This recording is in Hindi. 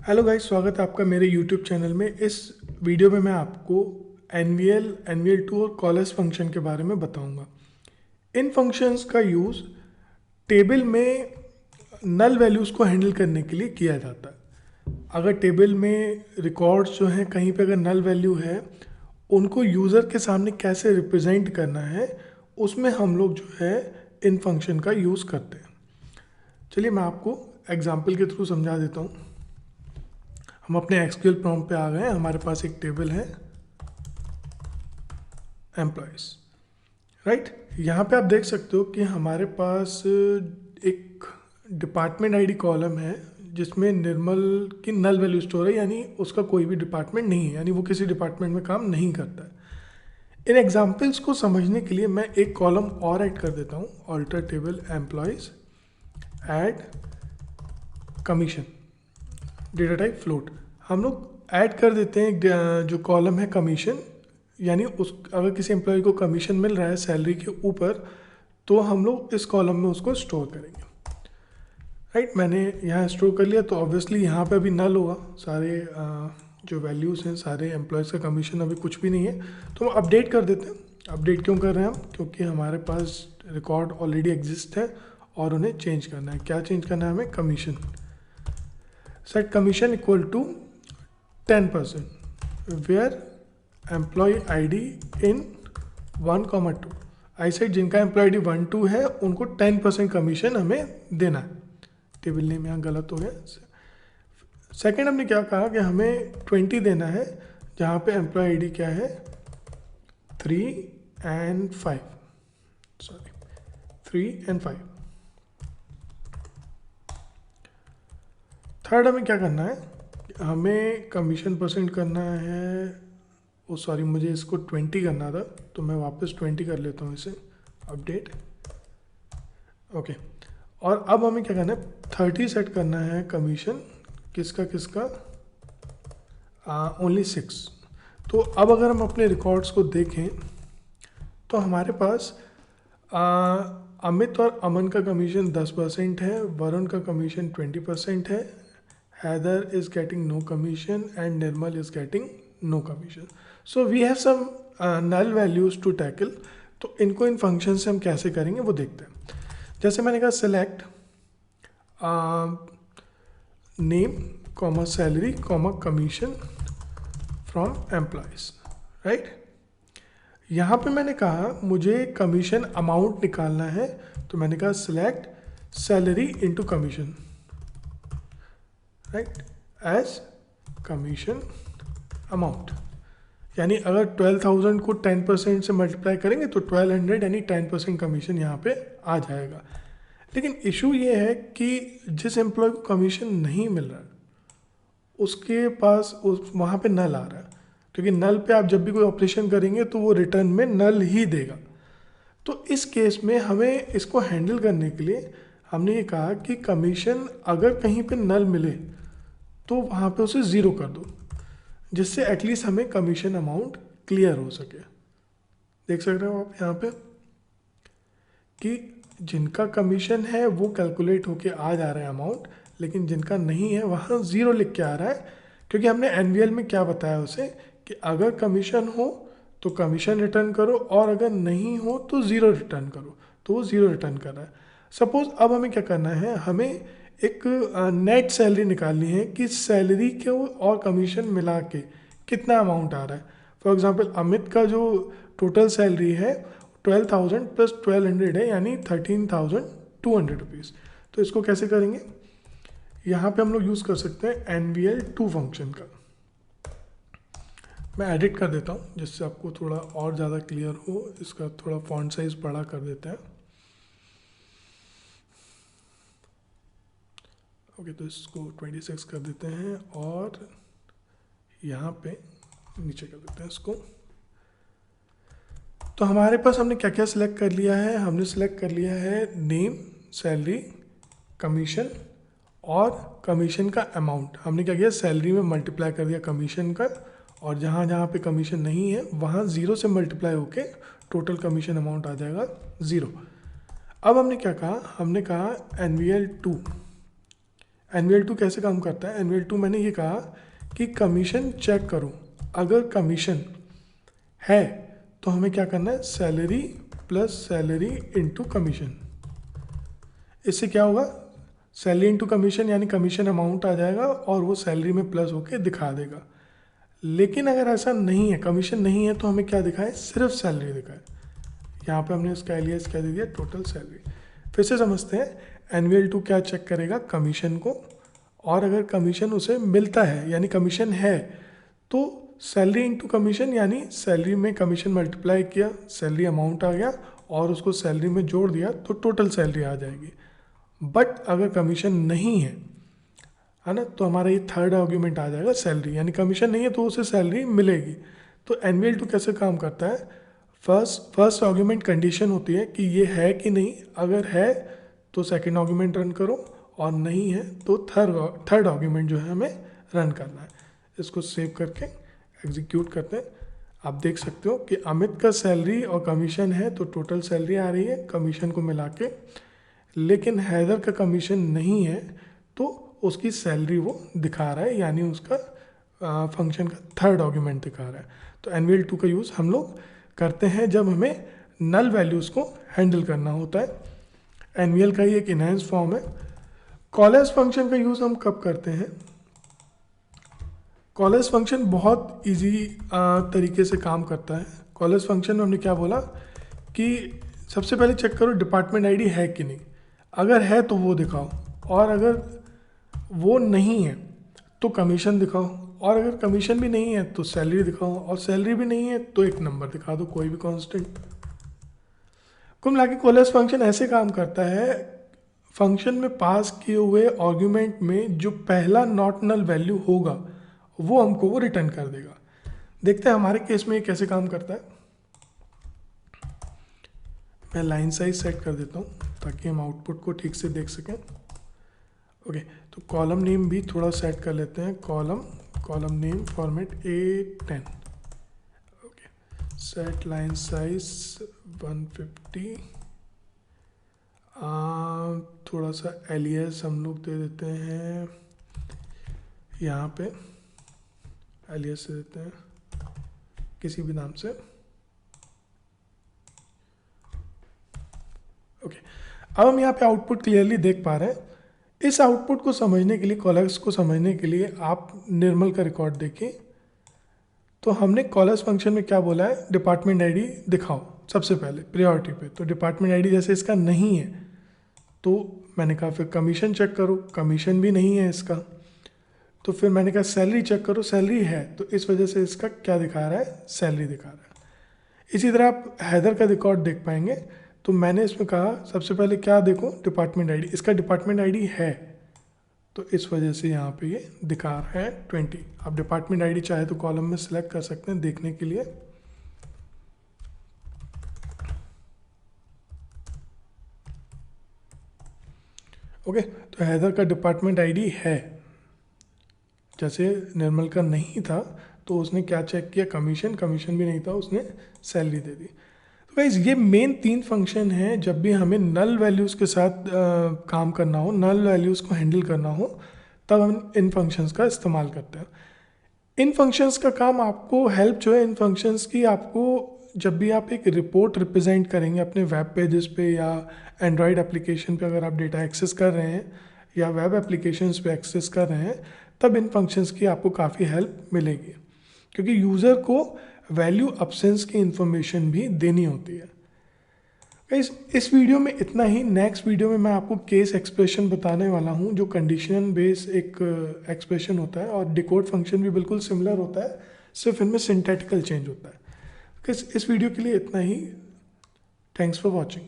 हेलो गाइस, स्वागत है आपका मेरे यूट्यूब चैनल में। इस वीडियो में मैं आपको एनवीएल टू और कॉलेज फंक्शन के बारे में बताऊंगा। इन फंक्शंस का यूज़ टेबल में नल वैल्यूज़ को हैंडल करने के लिए किया जाता है। अगर टेबल में रिकॉर्ड्स जो हैं कहीं पे अगर नल वैल्यू है, उनको यूज़र के सामने कैसे रिप्रेजेंट करना है, उसमें हम लोग जो है इन फंक्शन का यूज़ करते हैं। चलिए मैं आपको एग्जाम्पल के थ्रू समझा देता हूँ। हम अपने एक्सक्यूएल प्रॉम्प्ट पे आ गए हैं। हमारे पास एक टेबल है एम्प्लॉयज़, राइट। यहाँ पे आप देख सकते हो कि हमारे पास एक डिपार्टमेंट आईडी कॉलम है जिसमें निर्मल की नल वैल्यू स्टोर है, यानी उसका कोई भी डिपार्टमेंट नहीं है, यानी वो किसी डिपार्टमेंट में काम नहीं करता है। इन एग्जाम्पल्स को समझने के लिए मैं एक कॉलम और ऐड कर देता हूँ, alter table employees add commission data type float. हम लोग ऐड कर देते हैं जो कॉलम है कमीशन, यानी उस अगर किसी एम्प्लॉय को कमीशन मिल रहा है सैलरी के ऊपर, तो हम लोग इस कॉलम में उसको स्टोर करेंगे, राइट। मैंने यहाँ स्टोर कर लिया, तो ऑब्वियसली यहाँ पे अभी नल होगा। सारे जो वैल्यूज़ हैं, सारे एम्प्लॉयज़ का कमीशन अभी कुछ भी नहीं है, तो हम अपडेट कर देते हैं। अपडेट क्यों कर रहे हैं हम? क्योंकि हमारे पास रिकॉर्ड ऑलरेडी एग्जिस्ट है और उन्हें चेंज करना है। क्या चेंज करना है हमें? Commission. Set commission equal to 10%, where employee ID in 1,2। I set जिनका एम्प्लॉय आईडी 1,2 है उनको 10% कमीशन हमें देना है। टेबल नेम यहाँ गलत हो गया। सेकंड हमने क्या कहा कि हमें 20 देना है, जहाँ पे एम्प्लॉय आईडी क्या है 3 and 5, सॉरी 3 and 5। थर्ड हमें क्या करना है? हमें कमीशन परसेंट करना है। ओ सॉरी, मुझे इसको 20 करना था, तो मैं वापस 20 कर लेता हूँ इसे, अपडेट। ओके, और अब हमें क्या करना है? 30 सेट करना है कमीशन। किसका किसका? ओनली 6। तो अब अगर हम अपने रिकॉर्ड्स को देखें तो हमारे पास अमित और अमन का कमीशन 10% है, वरुण का कमीशन 20% है, Haidar is getting no commission and Nirmal is getting no commission. So we have some null values to tackle. तो इनको इन फंक्शन से हम कैसे करेंगे वो देखते हैं। जैसे मैंने कहा select name comma salary comma commission from employees, right. यहाँ पे मैंने कहा मुझे कमीशन अमाउंट निकालना है, तो मैंने कहा select salary into commission, right, as commission amount. यानी अगर 12,000 को 10% से मल्टीप्लाई करेंगे तो 1200, यानी 10% कमीशन यहाँ पे आ जाएगा। लेकिन इशू ये है कि जिस एम्प्लॉय को कमीशन नहीं मिल रहा उसके पास वहाँ पे नल आ रहा है, क्योंकि नल पे आप जब भी कोई ऑपरेशन करेंगे तो वो रिटर्न में नल ही देगा। तो इस केस में हमें इसको हैंडल करने के लिए हमने ये कहा कि कमीशन अगर कहीं पे नल मिले तो वहाँ पे उसे ज़ीरो कर दो, जिससे एटलीस्ट हमें कमीशन अमाउंट क्लियर हो सके। देख सकते हो आप यहाँ पे कि जिनका कमीशन है वो कैलकुलेट होके आ जा रहा है अमाउंट, लेकिन जिनका नहीं है वहाँ ज़ीरो लिख के आ रहा है, क्योंकि हमने एनवीएल में क्या बताया उसे कि अगर कमीशन हो तो कमीशन रिटर्न करो और अगर नहीं हो तो ज़ीरो रिटर्न करो, तो वो ज़ीरो रिटर्न कर रहा है। सपोज़ अब हमें क्या करना है, हमें एक नेट सैलरी निकालनी है कि सैलरी के और कमीशन मिला के कितना अमाउंट आ रहा है। फॉर एग्ज़ाम्पल अमित का जो टोटल सैलरी है 12,000 प्लस 1,200 है, यानी 13,200 रुपीज़। तो इसको कैसे करेंगे? यहाँ पे हम लोग यूज़ कर सकते हैं NVL2 फंक्शन का। मैं एडिट कर देता हूँ जिससे आपको थोड़ा और ज़्यादा क्लियर हो। इसका थोड़ा फॉन्ट साइज बड़ा कर देते हैं। ओके, तो इसको 26 कर देते हैं और यहाँ पे नीचे कर देते हैं इसको। तो हमारे पास हमने क्या क्या सिलेक्ट कर लिया है? हमने सिलेक्ट कर लिया है नेम, सैलरी, कमीशन और कमीशन का अमाउंट। हमने क्या किया, सैलरी में मल्टीप्लाई कर दिया कमीशन का, और जहाँ जहाँ पे कमीशन नहीं है वहाँ ज़ीरो से मल्टीप्लाई होके टोटल कमीशन अमाउंट आ जाएगा ज़ीरो। अब हमने क्या कहा? हमने कहा NVL2 एनुअल टू कैसे काम करता है? एनुअल टू मैंने ये कहा कि कमीशन चेक करो, अगर कमीशन है तो हमें क्या करना है, salary plus salary into commission. इससे क्या होगा, सैलरी इंटू कमीशन यानी कमीशन अमाउंट आ जाएगा और वो सैलरी में प्लस होके दिखा देगा। लेकिन अगर ऐसा नहीं है, कमीशन नहीं है, तो हमें क्या दिखाए, सिर्फ सैलरी दिखाए। यहाँ पे हमने उसका एलियास क्या दे दिया, टोटल सैलरी। फिर से समझते हैं, एनुअल टू क्या चेक करेगा, कमीशन को, और अगर कमीशन उसे मिलता है यानी कमीशन है तो सैलरी इंटू कमीशन यानी सैलरी में कमीशन मल्टीप्लाई किया, सैलरी अमाउंट आ गया और उसको सैलरी में जोड़ दिया तो टोटल सैलरी आ जाएगी। बट अगर कमीशन नहीं है ना, तो हमारा ये थर्ड आर्ग्यूमेंट आ जाएगा सैलरी, यानी कमीशन नहीं है तो उसे सैलरी मिलेगी। तो एनुअल टू कैसे काम करता है, फर्स्ट आर्ग्यूमेंट कंडीशन होती है कि ये है कि नहीं, अगर है तो सेकंड आर्ग्यूमेंट रन करो और नहीं है तो थर्ड आर्ग्यूमेंट जो है हमें रन करना है। इसको सेव करके एग्जीक्यूट करते हैं। आप देख सकते हो कि अमित का सैलरी और कमीशन है तो टोटल सैलरी आ रही है कमीशन को मिला के, लेकिन हैदर का कमीशन नहीं है तो उसकी सैलरी वो दिखा रहा है, यानी उसका फंक्शन का थर्ड आर्ग्यूमेंट दिखा रहा है। तो एनुअल टू का यूज़ हम लोग करते हैं जब हमें नल वैल्यूज़ को हैंडल करना होता है। एनुअल का ही एक इनहेंस फॉर्म है। कॉलेज फंक्शन का यूज़ हम कब करते हैं, कॉलेज फंक्शन बहुत इजी तरीके से काम करता है। कॉलेज फंक्शन में हमने क्या बोला कि सबसे पहले चेक करो डिपार्टमेंट आईडी है कि नहीं, अगर है तो वो दिखाओ, और अगर वो नहीं है तो कमीशन दिखाओ, और अगर कमीशन भी नहीं है तो सैलरी दिखाओ, और सैलरी भी नहीं है तो एक नंबर दिखा दो, कोई भी कांस्टेंट। कुल मिला के कॉलेज फंक्शन ऐसे काम करता है, फंक्शन में पास किए हुए आर्ग्यूमेंट में जो पहला नॉट नल वैल्यू होगा वो हमको वो रिटर्न कर देगा। देखते हैं हमारे केस में ये कैसे काम करता है। मैं लाइन साइज सेट कर देता हूँ ताकि हम आउटपुट को ठीक से देख सकें। ओके, तो कॉलम नेम भी थोड़ा सेट कर लेते हैं, column name format A10। Okay, set line size 150। थोड़ा सा एलियास हम लोग दे देते हैं, यहाँ पे एलियास दे देते हैं किसी भी नाम से। ओके, अब हम यहाँ पे आउटपुट क्लियरली देख पा रहे हैं। इस आउटपुट को समझने के लिए, कॉलर्स को समझने के लिए आप निर्मल का रिकॉर्ड देखिए। तो हमने कॉलर्स फंक्शन में क्या बोला है, डिपार्टमेंट आईडी दिखाओ सबसे पहले प्रायोरिटी पे। तो डिपार्टमेंट आईडी जैसे इसका नहीं है तो मैंने कहा फिर कमीशन चेक करो, कमीशन भी नहीं है इसका। तो फिर मैंने कहा सैलरी चेक करो, सैलरी है, तो इस वजह से इसका क्या दिखा रहा है, सैलरी दिखा रहा है। इसी तरह आप हैदर का रिकॉर्ड देख पाएंगे। तो मैंने इसमें कहा सबसे पहले क्या देखो, डिपार्टमेंट आईडी, इसका डिपार्टमेंट आईडी है तो इस वजह से यहाँ पे ये दिखा रहा है 20। आप डिपार्टमेंट आईडी चाहे तो कॉलम में सिलेक्ट कर सकते हैं देखने के लिए। ओके, तो हैदर का डिपार्टमेंट आईडी है, जैसे निर्मल का नहीं था तो उसने क्या चेक किया, कमीशन भी नहीं था, उसने सैलरी दे दी। तो गाइस ये मेन 3 फंक्शन हैं जब भी हमें नल वैल्यूज़ के साथ काम करना हो, नल वैल्यूज़ को हैंडल करना हो, तब हम इन फंक्शंस का इस्तेमाल करते हैं। इन फंक्शंस का काम आपको हेल्प जो है इन फंक्शंस की, आपको जब भी आप एक रिपोर्ट रिप्रेजेंट करेंगे अपने वेब पेजेस पे या एंड्रॉयड एप्लीकेशन पे, अगर आप डेटा एक्सेस कर रहे हैं या वेब एप्लीकेशंस पे एक्सेस कर रहे हैं, तब इन फंक्शंस की आपको काफ़ी हेल्प मिलेगी, क्योंकि यूज़र को वैल्यू अब्सेंस की इंफॉर्मेशन भी देनी होती है। इस वीडियो में इतना ही। नेक्स्ट वीडियो में मैं आपको केस एक्सप्रेशन बताने वाला हूँ, जो कंडीशन बेस एक एक्सप्रेशन होता है, और डिकोड फंक्शन भी बिल्कुल सिमिलर होता है, सिर्फ इनमें सिंटैटिकल चेंज होता है। इस वीडियो के लिए इतना ही। Thanks for watching.